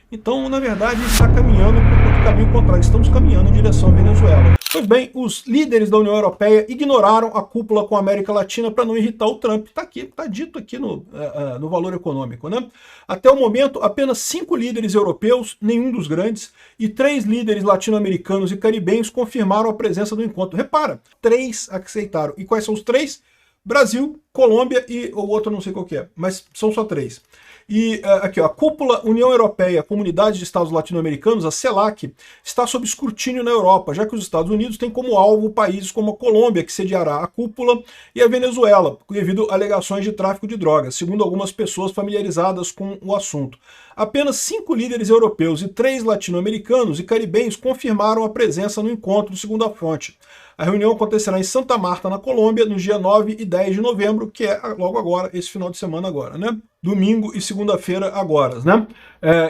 Então, na verdade, está caminhando para o caminho contrário, estamos caminhando em direção à Venezuela. Pois bem, os líderes da União Europeia ignoraram a cúpula com a América Latina para não irritar o Trump. Está aqui, está dito aqui no Valor Econômico, né? Até o momento, apenas 5 líderes europeus, nenhum dos grandes, e 3 líderes latino-americanos e caribenhos confirmaram a presença do encontro. Repara, 3 aceitaram. E quais são os 3? Brasil, Colômbia e o outro não sei qual que é, mas são só 3. E aqui, ó, a cúpula União Europeia, Comunidade de Estados Latino-Americanos, a CELAC, está sob escrutínio na Europa, já que os Estados Unidos têm como alvo países como a Colômbia, que sediará a cúpula, e a Venezuela, devido a alegações de tráfico de drogas, segundo algumas pessoas familiarizadas com o assunto. Apenas 5 líderes europeus e 3 latino-americanos e caribenhos confirmaram a presença no encontro, segundo a fonte. A reunião acontecerá em Santa Marta, na Colômbia, nos dias 9 e 10 de novembro, que é logo agora, esse final de semana agora, né? Domingo e segunda-feira agora, né?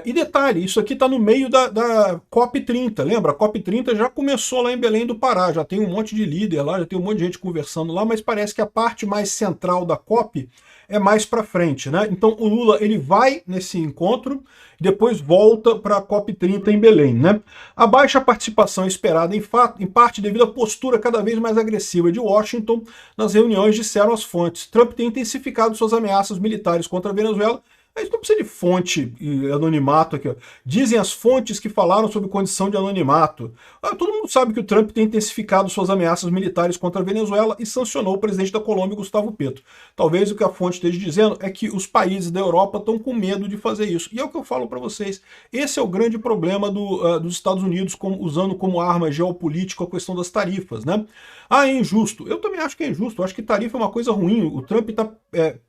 E detalhe, isso aqui está no meio da COP30, lembra? A COP30 já começou lá em Belém do Pará, já tem um monte de líder lá, já tem um monte de gente conversando lá, mas parece que a parte mais central da COP é mais para frente, né? Então o Lula ele vai nesse encontro, depois volta para a COP30 em Belém, né? A baixa participação esperada em parte devido à postura cada vez mais agressiva de Washington nas reuniões, disseram as fontes. Trump tem intensificado suas ameaças militares contra a Venezuela. Mas não precisa de fonte e anonimato aqui, ó. Dizem as fontes que falaram sobre condição de anonimato. Todo mundo sabe que o Trump tem intensificado suas ameaças militares contra a Venezuela e sancionou o presidente da Colômbia, Gustavo Petro. Talvez o que a fonte esteja dizendo é que os países da Europa estão com medo de fazer isso. E é o que eu falo para vocês. Esse é o grande problema dos Estados Unidos usando como arma geopolítica a questão das tarifas, né? É injusto. Eu também acho que é injusto. Eu acho que tarifa é uma coisa ruim. O Trump está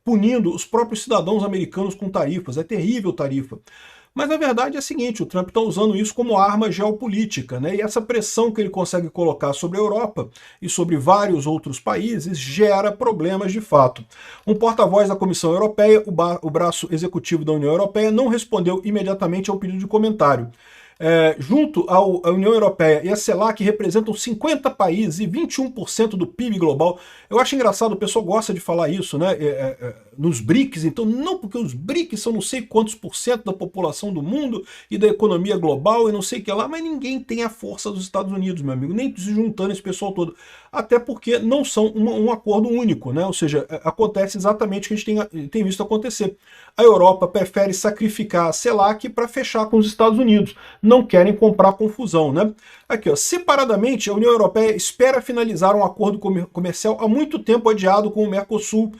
punindo os próprios cidadãos americanos com tarifas. É terrível tarifa. Mas a verdade é a seguinte, o Trump está usando isso como arma geopolítica, né? E essa pressão que ele consegue colocar sobre a Europa e sobre vários outros países gera problemas de fato. Um porta-voz da Comissão Europeia, o braço executivo da União Europeia, não respondeu imediatamente ao pedido de comentário. Junto à União Europeia e a CELAC representam 50 países e 21% do PIB global. Eu acho engraçado, o pessoal gosta de falar isso, né? Nos BRICS, então não, porque os BRICS são não sei quantos por cento da população do mundo e da economia global e não sei o que lá, mas ninguém tem a força dos Estados Unidos, meu amigo, nem se juntando esse pessoal todo. Até porque não são um acordo único, né? Ou seja, acontece exatamente o que a gente tem visto acontecer. A Europa prefere sacrificar a CELAC para fechar com os Estados Unidos. Não querem comprar confusão, né? Aqui, ó, separadamente, a União Europeia espera finalizar um acordo comercial há muito tempo adiado com o Mercosul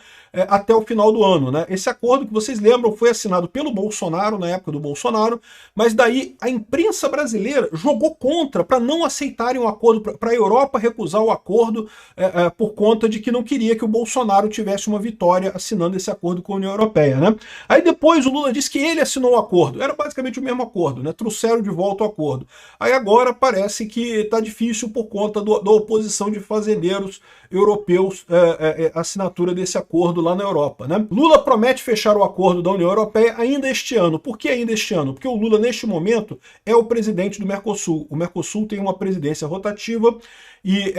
até o final do ano, né? Esse acordo que vocês lembram foi assinado pelo Bolsonaro, na época do Bolsonaro, mas daí a imprensa brasileira jogou contra para não aceitarem o acordo, para a Europa recusar o acordo por conta de que não queria que o Bolsonaro tivesse uma vitória assinando esse acordo com a União Europeia, né? Aí depois o Lula disse que ele assinou o acordo, era basicamente o mesmo acordo, né? Trouxeram de volta o acordo. Aí agora parece que está difícil por conta da oposição de fazendeiros europeus a assinatura desse acordo lá na Europa, né? Lula promete fechar o acordo da União Europeia ainda este ano. Por que ainda este ano? Porque o Lula, neste momento, é o presidente do Mercosul. O Mercosul tem uma presidência rotativa e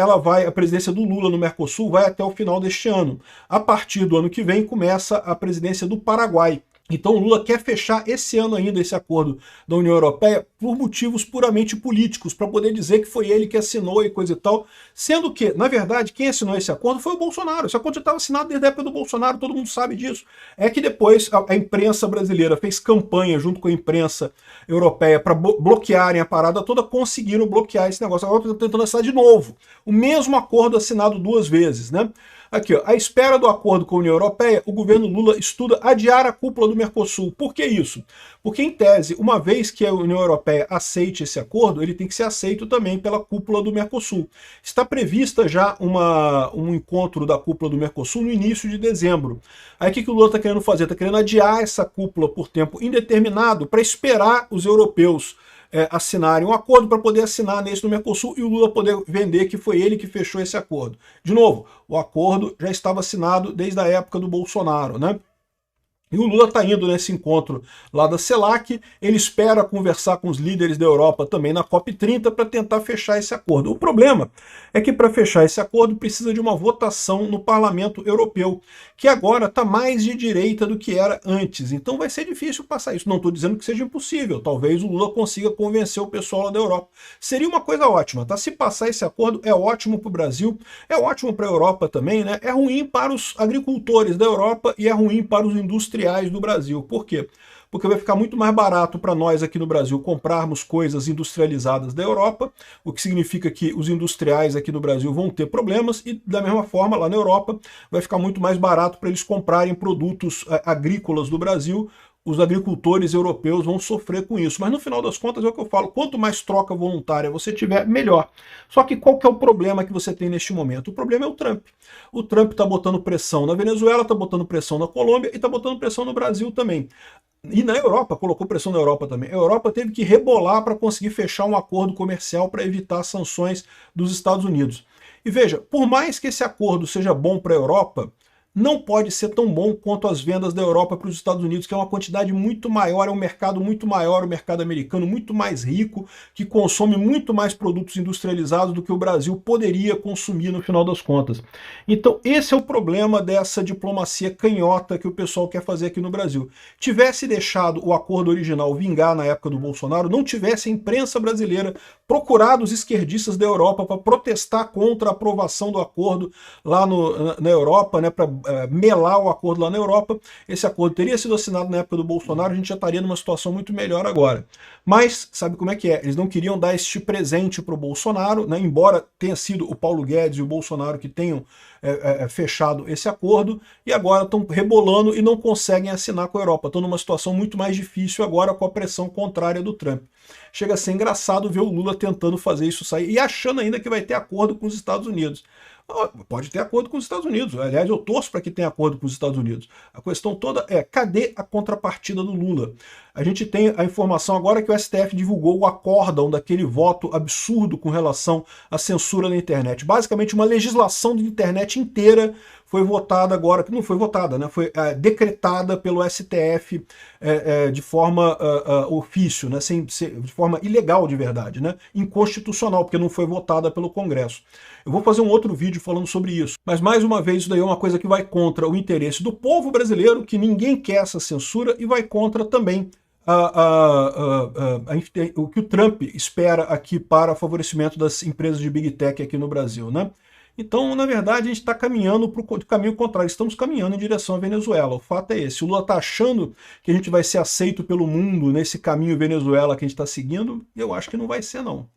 a presidência do Lula no Mercosul vai até o final deste ano. A partir do ano que vem começa a presidência do Paraguai. Então o Lula quer fechar esse ano ainda esse acordo da União Europeia por motivos puramente políticos, para poder dizer que foi ele que assinou e coisa e tal, sendo que, na verdade, quem assinou esse acordo foi o Bolsonaro. Esse acordo já estava assinado desde a época do Bolsonaro, todo mundo sabe disso. É que depois a imprensa brasileira fez campanha junto com a imprensa europeia para bloquearem a parada toda, conseguiram bloquear esse negócio. Agora estão tentando assinar de novo o mesmo acordo assinado 2 vezes, né? Aqui, ó, à espera do acordo com a União Europeia, o governo Lula estuda adiar a cúpula do Mercosul. Por que isso? Porque, em tese, uma vez que a União Europeia aceite esse acordo, ele tem que ser aceito também pela cúpula do Mercosul. Está prevista já um encontro da cúpula do Mercosul no início de dezembro. Aí o que o Lula está querendo fazer? Está querendo adiar essa cúpula por tempo indeterminado para esperar os europeus assinarem um acordo para poder assinar nesse no Mercosul e o Lula poder vender que foi ele que fechou esse acordo. De novo, o acordo já estava assinado desde a época do Bolsonaro, né? E o Lula está indo nesse encontro lá da CELAC, ele espera conversar com os líderes da Europa também na COP30 para tentar fechar esse acordo. O problema é que para fechar esse acordo precisa de uma votação no Parlamento Europeu, que agora está mais de direita do que era antes. Então vai ser difícil passar isso. Não estou dizendo que seja impossível, talvez o Lula consiga convencer o pessoal lá da Europa. Seria uma coisa ótima, tá? Se passar esse acordo é ótimo para o Brasil, é ótimo para a Europa também, né? É ruim para os agricultores da Europa e é ruim para os industriais do Brasil. Por quê? Porque vai ficar muito mais barato para nós aqui no Brasil comprarmos coisas industrializadas da Europa, o que significa que os industriais aqui no Brasil vão ter problemas e, da mesma forma, lá na Europa, vai ficar muito mais barato para eles comprarem produtos agrícolas do Brasil. Os agricultores europeus vão sofrer com isso. Mas no final das contas é o que eu falo, quanto mais troca voluntária você tiver, melhor. Só que qual que é o problema que você tem neste momento? O problema é o Trump. O Trump está botando pressão na Venezuela, está botando pressão na Colômbia e está botando pressão no Brasil também. E na Europa, colocou pressão na Europa também. A Europa teve que rebolar para conseguir fechar um acordo comercial para evitar sanções dos Estados Unidos. E veja, por mais que esse acordo seja bom para a Europa, não pode ser tão bom quanto as vendas da Europa para os Estados Unidos, que é uma quantidade muito maior, é um mercado muito maior, o mercado americano muito mais rico, que consome muito mais produtos industrializados do que o Brasil poderia consumir no final das contas. Então esse é o problema dessa diplomacia canhota que o pessoal quer fazer aqui no Brasil. Tivesse deixado o acordo original vingar na época do Bolsonaro, não tivesse a imprensa brasileira procurado os esquerdistas da Europa para protestar contra a aprovação do acordo lá na Europa, né, para melar o acordo lá na Europa, esse acordo teria sido assinado na época do Bolsonaro, a gente já estaria numa situação muito melhor agora. Mas, sabe como é que é? Eles não queriam dar este presente para o Bolsonaro, né? Embora tenha sido o Paulo Guedes e o Bolsonaro que tenham fechado esse acordo, e agora estão rebolando e não conseguem assinar com a Europa. Estão numa situação muito mais difícil agora com a pressão contrária do Trump. Chega a ser engraçado ver o Lula tentando fazer isso sair e achando ainda que vai ter acordo com os Estados Unidos. Pode ter acordo com os Estados Unidos. Aliás, eu torço para que tenha acordo com os Estados Unidos. A questão toda é, cadê a contrapartida do Lula? A gente tem a informação agora que o STF divulgou o acórdão daquele voto absurdo com relação à censura na internet. Basicamente, uma legislação de internet inteira foi votada agora, que não foi votada, né? Foi decretada pelo STF de forma ofício, né? De forma ilegal de verdade, né? Inconstitucional, porque não foi votada pelo Congresso. Eu vou fazer um outro vídeo falando sobre isso. Mas, mais uma vez, isso daí é uma coisa que vai contra o interesse do povo brasileiro, que ninguém quer essa censura, e vai contra também o que o Trump espera aqui para favorecimento das empresas de Big Tech aqui no Brasil, né? Então, na verdade, a gente está caminhando para o caminho contrário, estamos caminhando em direção à Venezuela. O fato é esse, o Lula está achando que a gente vai ser aceito pelo mundo nesse caminho Venezuela que a gente está seguindo, e eu acho que não vai ser, não.